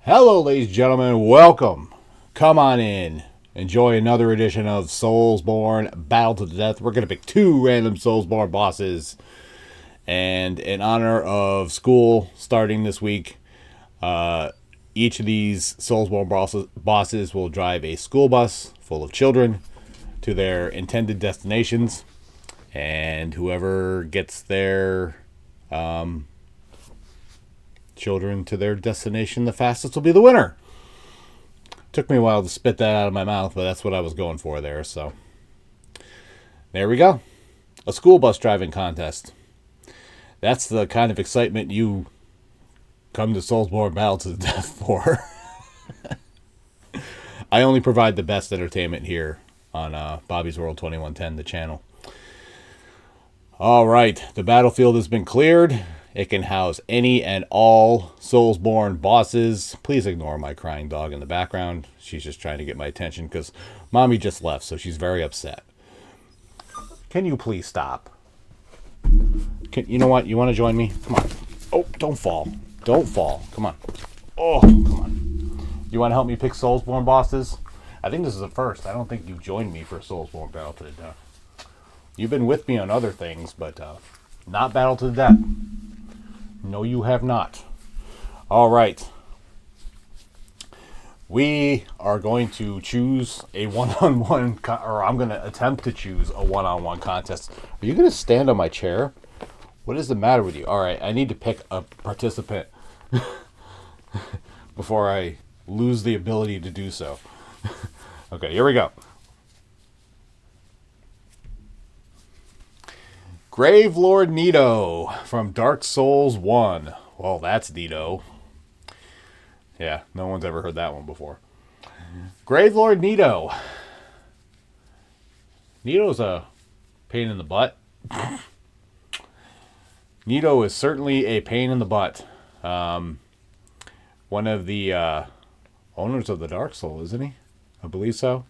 Hello, ladies and gentlemen. Welcome. Come on in. Enjoy another edition of SoulsBorne Battle to the Death. We're going to pick two random SoulsBorne bosses. And in honor of school starting this week, each of these SoulsBorne bosses will drive a school bus full of children to their intended destinations. And whoever gets their children to their destination the fastest will be the winner. Took me a while to spit that out of my mouth, but that's what I was going for there. So there we go. A school bus driving contest. That's the kind of excitement you come to SoulsBorne Battle to the Death for. I only provide the best entertainment here on Bobby's World 2110, the channel. All right, the battlefield has been cleared. It can house any and all SoulsBorne bosses. Please ignore my crying dog in the background. She's just trying to get my attention because Mommy just left, so she's very upset. Can you please stop? You know what? You want to join me? Come on. Oh, don't fall. Don't fall. Come on. Oh, come on. You want to help me pick SoulsBorne bosses? I think this is the first. I don't think you joined me for SoulsBorne Battle to the Death. You've been with me on other things, but not Battle to the Death. No, you have not. All right. We are going to choose a one-on-one, or I'm going to attempt to choose a one-on-one contest. Are you going to stand on my chair? What is the matter with you? All right, I need to pick a participant before I lose the ability to do so. Okay, here we go. Gravelord Nito from Dark Souls 1. Well, that's Nito. Yeah, no one's ever heard that one before. Gravelord Nito. Nito's a pain in the butt. Nito is certainly a pain in the butt. One of the owners of the Dark Soul, isn't he? I believe so.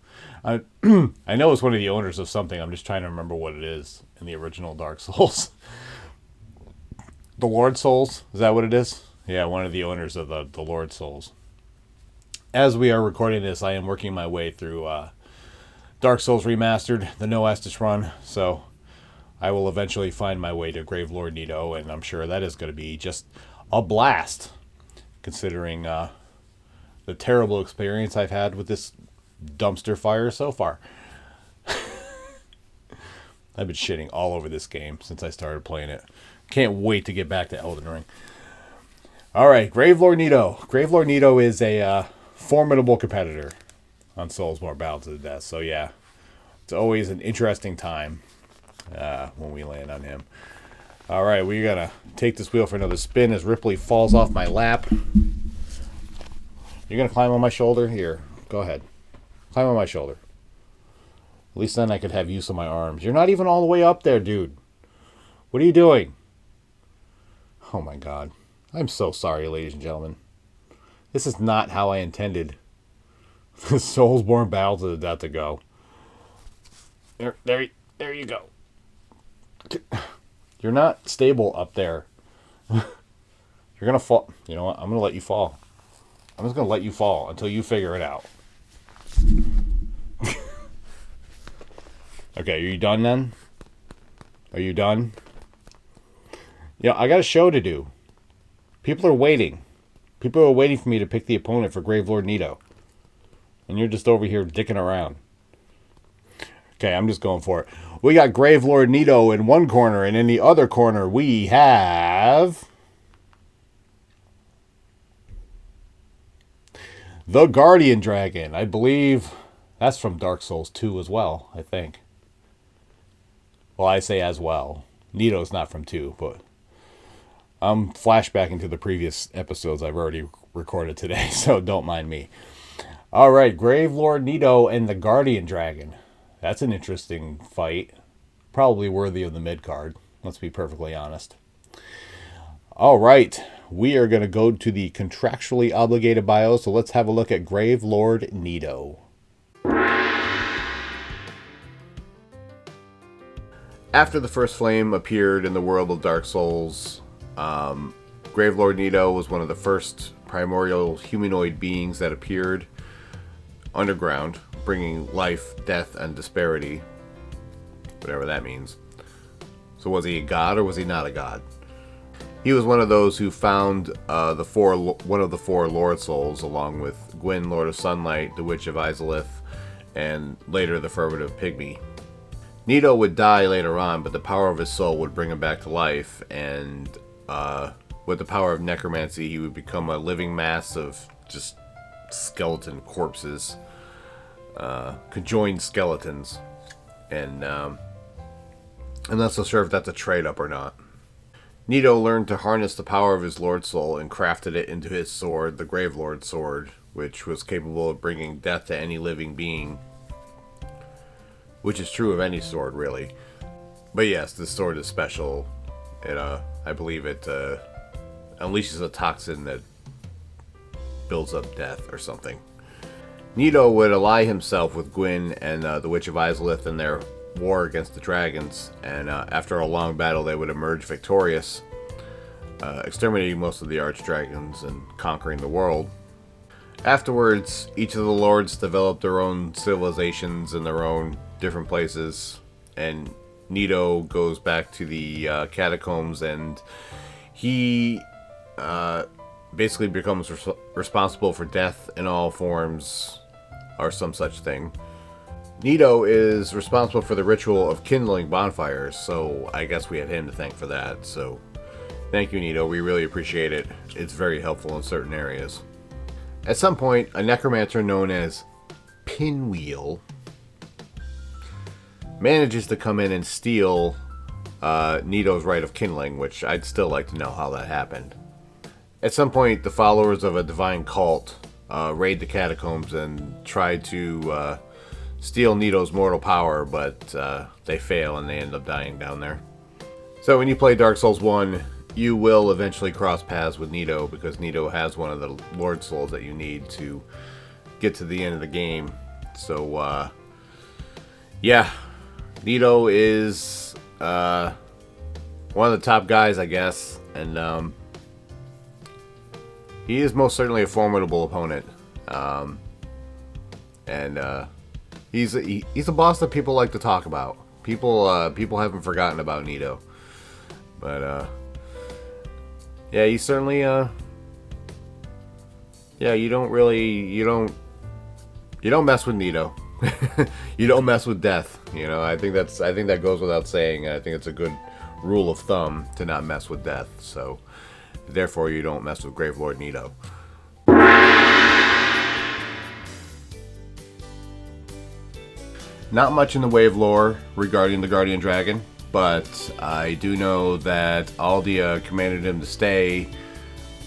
I know it's one of the owners of something. I'm just trying to remember what it is in the original Dark Souls. The Lord Souls? Is that what it is? Yeah, one of the owners of the Lord Souls. As we are recording this, I am working my way through Dark Souls Remastered, the No Estus run. So I will eventually find my way to Gravelord Nito, and I'm sure that is going to be just a blast, considering the terrible experience I've had with this dumpster fire so far. I've been shitting all over this game since I started playing it. Can't wait to get back to Elden Ring. Alright, Gravelord Nito. Gravelord Nito is a formidable competitor on SoulsBorne Battle to the Death. So yeah, it's always an interesting time when we land on him. Alright, we're going to take this wheel for another spin as Ripley falls off my lap. You're going to climb on my shoulder? Here, go ahead. Climb on my shoulder. At least then I could have use of my arms. You're not even all the way up there, dude. What are you doing? Oh my god. I'm so sorry, ladies and gentlemen. This is not how I intended the SoulsBorne Battle to the Death to go. There you go. You're not stable up there. You're going to fall. You know what? I'm going to let you fall. I'm just going to let you fall until you figure it out. Okay, are you done then? Are you done? You know, I got a show to do. People are waiting. People are waiting for me to pick the opponent for Gravelord Nito. And you're just over here dicking around. Okay, I'm just going for it. We got Gravelord Nito in one corner, and in the other corner we have the Guardian Dragon. I believe that's from Dark Souls 2 as well, I think. Well, I say as well. Nito's not from 2, but I'm flashbacking to the previous episodes I've already recorded today, so don't mind me. Alright, Gravelord Nito and the Guardian Dragon. That's an interesting fight. Probably worthy of the mid-card, let's be perfectly honest. Alright, we are going to go to the contractually obligated bio, so let's have a look at Gravelord Nito. After the first flame appeared in the world of Dark Souls, Gravelord Nito was one of the first primordial humanoid beings that appeared underground, bringing life, death, and disparity. Whatever that means. So was he a god or was he not a god? He was one of those who found one of the four Lord Souls, along with Gwyn, Lord of Sunlight, the Witch of Izalith, and later the Furtive Pygmy. Nito would die later on, but the power of his soul would bring him back to life, and with the power of necromancy, he would become a living mass of just skeleton corpses, conjoined skeletons, and I'm not so sure if that's a trade-up or not. Nito learned to harness the power of his Lord Soul and crafted it into his sword, the Gravelord Sword, which was capable of bringing death to any living being, which is true of any sword, really. But yes, this sword is special. I believe it unleashes a toxin that builds up death or something. Nito would ally himself with Gwyn and the Witch of Izalith in their war against the dragons, and after a long battle they would emerge victorious, exterminating most of the archdragons and conquering the world. Afterwards, each of the lords developed their own civilizations in their own different places, and Nito goes back to the catacombs, and he basically becomes responsible for death in all forms, or some such thing. Nito is responsible for the ritual of kindling bonfires, so I guess we have him to thank for that. So thank you, Nito. We really appreciate it. It's very helpful in certain areas. At some point, a necromancer known as Pinwheel manages to come in and steal Nito's right of kindling, which I'd still like to know how that happened. At some point, the followers of a divine cult raid the catacombs and try to steal Nito's mortal power, but they fail and they end up dying down there. So when you play Dark Souls 1, you will eventually cross paths with Nito, because Nito has one of the Lord Souls that you need to get to the end of the game. So yeah, Nito is one of the top guys, I guess, and he is most certainly a formidable opponent. He's a boss that people like to talk about. People haven't forgotten about Nito, but yeah, he's certainly you don't mess with Nito. You don't mess with death. I think that goes without saying. I think it's a good rule of thumb to not mess with death. So therefore, you don't mess with Gravelord Nito. Not much in the way of lore regarding the Guardian Dragon, but I do know that Aldia commanded him to stay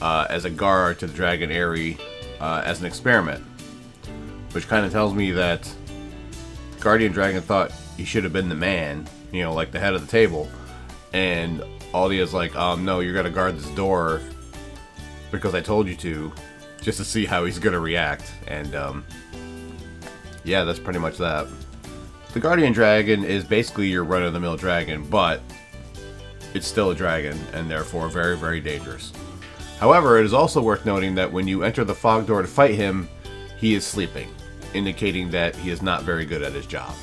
as a guard to the Dragon Eyrie as an experiment, which kind of tells me that Guardian Dragon thought he should have been the man, like the head of the table, and Aldia's like, no, you're gonna guard this door because I told you to, just to see how he's gonna react, and yeah, that's pretty much that. The Guardian Dragon is basically your run-of-the-mill dragon, but it's still a dragon, and therefore very, very dangerous. However, it is also worth noting that when you enter the fog door to fight him, he is sleeping, indicating that he is not very good at his job.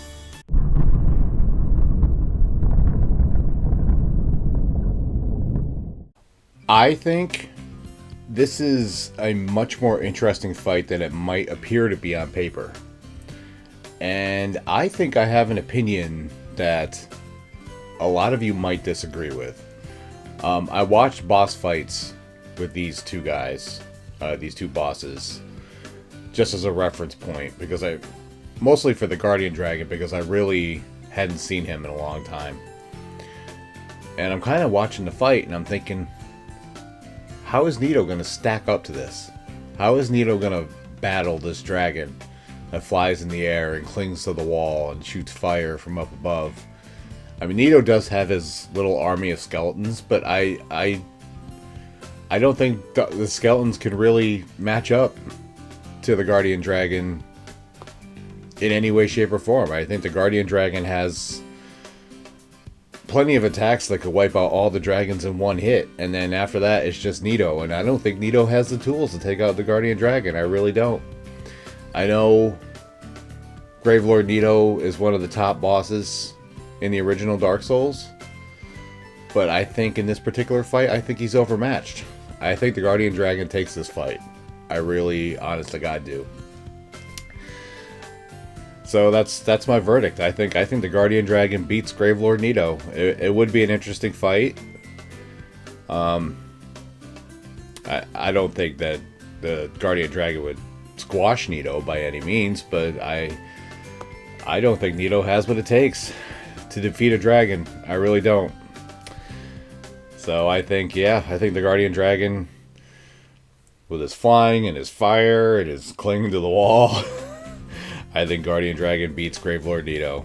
I think this is a much more interesting fight than it might appear to be on paper. And I think I have an opinion that a lot of you might disagree with. I watched boss fights with these two guys, these two bosses, just as a reference point, because mostly for the Guardian Dragon, because I really hadn't seen him in a long time. And I'm kind of watching the fight, and I'm thinking, how is Nito going to stack up to this? How is Nito going to battle this dragon that flies in the air and clings to the wall and shoots fire from up above? I mean, Nito does have his little army of skeletons, but I don't think the skeletons can really match up to the Guardian Dragon in any way, shape, or form. I think the Guardian Dragon has plenty of attacks that could wipe out all the dragons in one hit, and then after that it's just Nito, and I don't think Nito has the tools to take out the Guardian Dragon. I really don't. I know Gravelord Nito is one of the top bosses in the original Dark Souls, but I think in this particular fight, I think he's overmatched. I think the Guardian Dragon takes this fight. I really, honest to God, do. So that's my verdict. I think the Guardian Dragon beats Gravelord Nito. It would be an interesting fight. I don't think that the Guardian Dragon would squash Nito by any means, but I don't think Nito has what it takes to defeat a dragon. I really don't. So I think the Guardian Dragon, with his flying and his fire and his clinging to the wall, I think Guardian Dragon beats Gravelord Nito.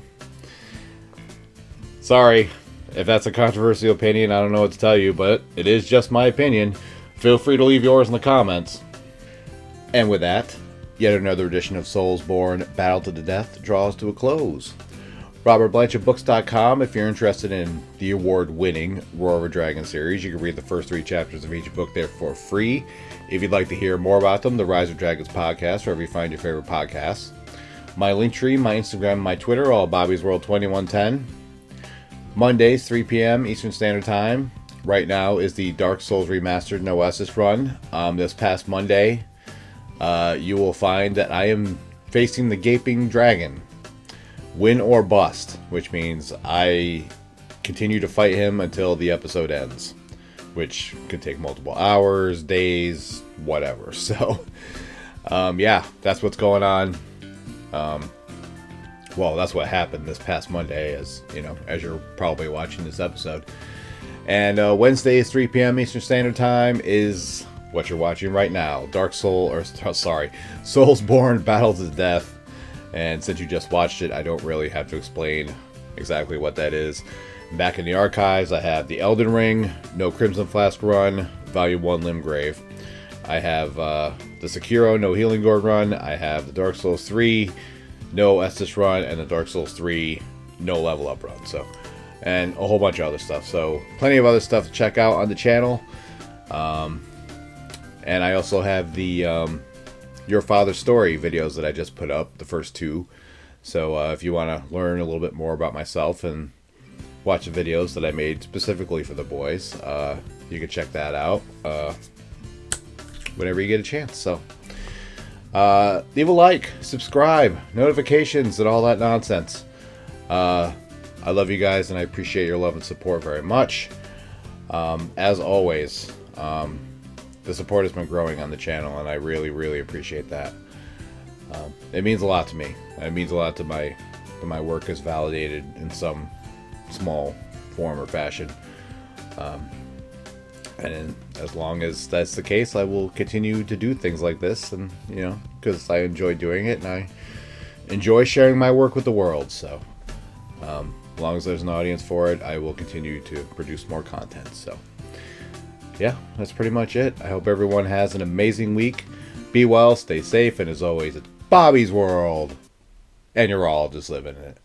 Sorry if that's a controversial opinion. I don't know what to tell you, but it is just my opinion. Feel free to leave yours in the comments. And with that, yet another edition of SoulsBorne Battle to the Death draws to a close. RobertBlanchardBooks.com if you're interested in the award-winning Roar of a Dragon series. You can read the first 3 chapters of each book there for free. If you'd like to hear more about them, the Rise of Dragons podcast, wherever you find your favorite podcasts. My Linktree, my Instagram, my Twitter, all Bobby's World 2110. Mondays, 3 p.m. Eastern Standard Time. Right now is the Dark Souls Remastered Noesis run. This past Monday, you will find that I am facing the Gaping Dragon. Win or bust, which means I continue to fight him until the episode ends, which could take multiple hours, days, whatever. So, that's what's going on. Well, that's what happened this past Monday, as you're probably watching this episode. And Wednesdays, 3 p.m. Eastern Standard Time is what you're watching right now. SoulsBorne Battle to the Death. And since you just watched it, I don't really have to explain exactly what that is. Back in the archives, I have the Elden Ring, No Crimson Flask run, Volume 1 Limgrave. I have the Sekiro No Healing Gourd run. I have the Dark Souls 3 No Estus run, and the Dark Souls 3 No Level Up run. So, and a whole bunch of other stuff. So plenty of other stuff to check out on the channel. And I also have the Your Father's Story videos that I just put up, the first 2. So if you want to learn a little bit more about myself and watch the videos that I made specifically for the boys, you can check that out whenever you get a chance. So leave a like, subscribe, notifications, and all that nonsense. I love you guys, and I appreciate your love and support very much. As always, the support has been growing on the channel, and I really, really appreciate that. It means a lot to me. It means a lot to my work is validated in some small form or fashion. And as long as that's the case, I will continue to do things like this, and because I enjoy doing it, and I enjoy sharing my work with the world. So as long as there's an audience for it, I will continue to produce more content. So yeah, that's pretty much it. I hope everyone has an amazing week. Be well, stay safe, and as always, it's Bobby's World, and you're all just living in it.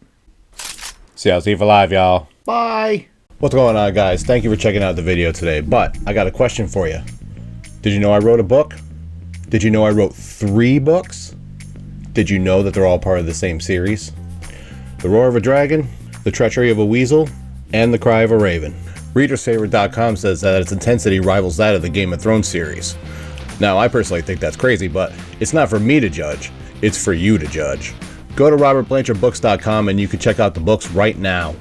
See y'all for live, y'all. Bye. What's going on, guys? Thank you for checking out the video today, but I got a question for you. Did you know I wrote a book? Did you know I wrote 3 books? Did you know that they're all part of the same series? The Roar of a Dragon, The Treachery of a Weasel, and The Cry of a Raven. ReadersFavorite.com says that its intensity rivals that of the Game of Thrones series. Now, I personally think that's crazy, but it's not for me to judge. It's for you to judge. Go to RobertBlanchardBooks.com and you can check out the books right now.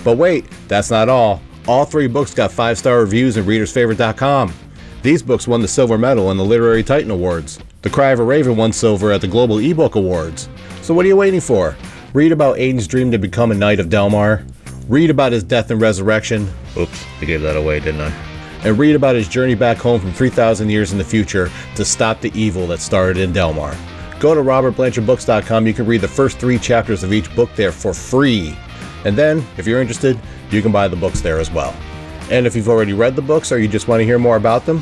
But wait, that's not all. All 3 books got 5-star reviews in ReadersFavorite.com. These books won the silver medal in the Literary Titan Awards. The Cry of a Raven won silver at the Global eBook Awards. So what are you waiting for? Read about Aiden's dream to become a Knight of Delmar. Read about his death and resurrection. Oops, I gave that away, didn't I? And read about his journey back home from 3,000 years in the future to stop the evil that started in Delmar. Go to RobertBlanchardBooks.com. You can read the first 3 chapters of each book there for free. And then, if you're interested, you can buy the books there as well. And if you've already read the books or you just want to hear more about them,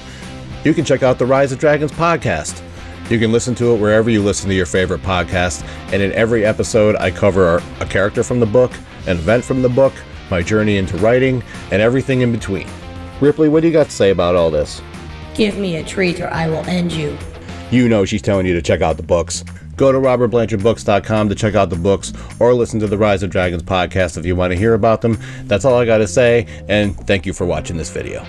you can check out the Rise of Dragons podcast. You can listen to it wherever you listen to your favorite podcast. And in every episode, I cover a character from the book, an event from the book, my journey into writing, and everything in between. Ripley, what do you got to say about all this? Give me a treat or I will end you. You know she's telling you to check out the books. Go to robertblanchardbooks.com to check out the books, or listen to the Rise of Dragons podcast if you want to hear about them. That's all I got to say, and thank you for watching this video.